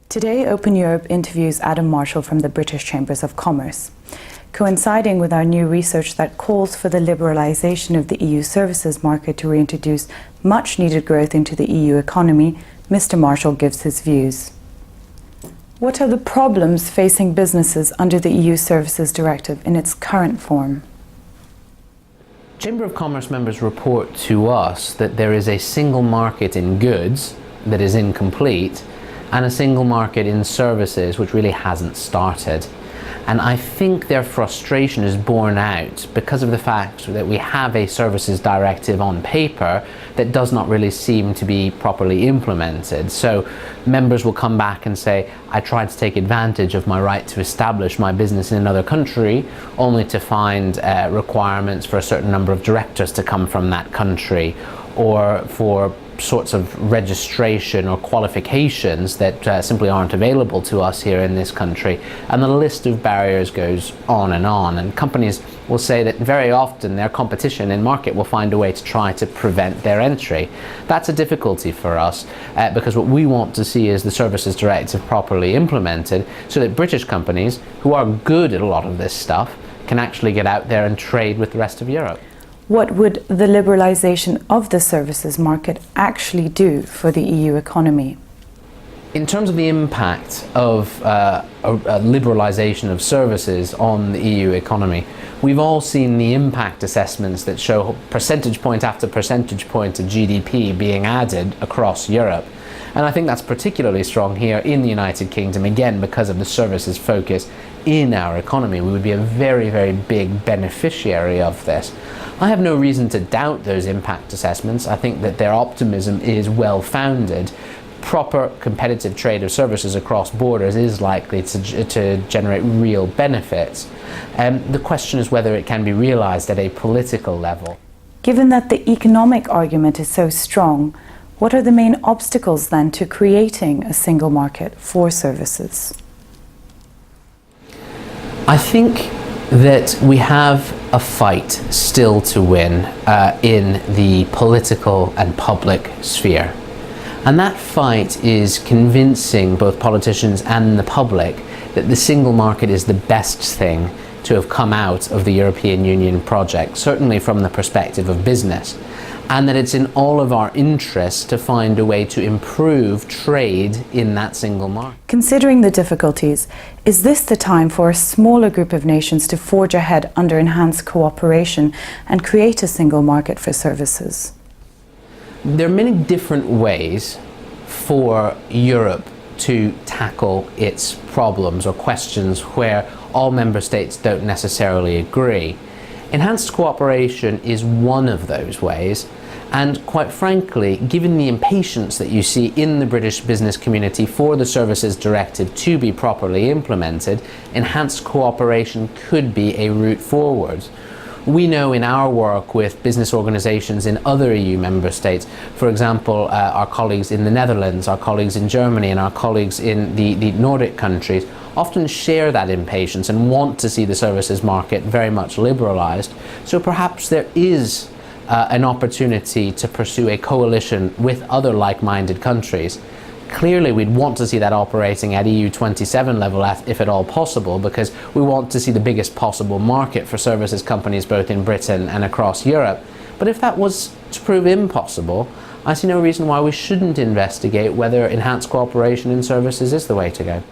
Today, Open Europe interviews Adam Marshall from the British Chambers of Commerce. Coinciding with our new research that calls for the liberalization of the EU services market to reintroduce much-needed growth into the EU economy, Mr. Marshall gives his views. What are the problems facing businesses under the EU Services Directive in its current form? Chamber of Commerce members report to us that there is a single market in goods that is incomplete and a single market in services which really hasn't started. And I think their frustration is borne out because of the fact that we have a services directive on paper that does not really seem to be properly implemented. So members will come back and say, I tried to take advantage of my right to establish my business in another country, only to find requirements for a certain number of directors to come from that country, or for sorts of registration or qualifications that simply aren't available to us here in this country. And the list of barriers goes on. And companies will say that very often their competition in market will find a way to try to prevent their entry. That's a difficulty for us because what we want to see is the Services Directive properly implemented so that British companies, who are good at a lot of this stuff, can actually get out there and trade with the rest of Europe. What would the liberalization of the services market actually do for the EU economy? In terms of the impact of a liberalization of services on the EU economy, we've all seen the impact assessments that show percentage point after percentage point of GDP being added across Europe. And I think that's particularly strong here in the United Kingdom, again, because of the services focus in our economy. We would be a very, very big beneficiary of this. I have no reason to doubt those impact assessments. I think that their optimism is well-founded. Proper competitive trade of services across borders is likely to generate real benefits. The question is whether it can be realized at a political level. Given that the economic argument is so strong, what are the main obstacles then to creating a single market for services? I think that we have a fight still to win in the political and public sphere. And that fight is convincing both politicians and the public that the single market is the best thing to have come out of the European Union project, certainly from the perspective of business, and that it's in all of our interests to find a way to improve trade in that single market. Considering the difficulties, is this the time for a smaller group of nations to forge ahead under enhanced cooperation and create a single market for services? There are many different ways for Europe to tackle its problems or questions where all member states don't necessarily agree. Enhanced cooperation is one of those ways, and quite frankly, given the impatience that you see in the British business community for the Services Directive to be properly implemented, enhanced cooperation could be a route forward. We know in our work with business organisations in other EU member states, for example, our colleagues in the Netherlands, our colleagues in Germany and our colleagues in the Nordic countries, often share that impatience and want to see the services market very much liberalised. So perhaps there is an opportunity to pursue a coalition with other like-minded countries. Clearly, we'd want to see that operating at EU 27 level, if at all possible, because we want to see the biggest possible market for services companies both in Britain and across Europe. But if that was to prove impossible, I see no reason why we shouldn't investigate whether enhanced cooperation in services is the way to go.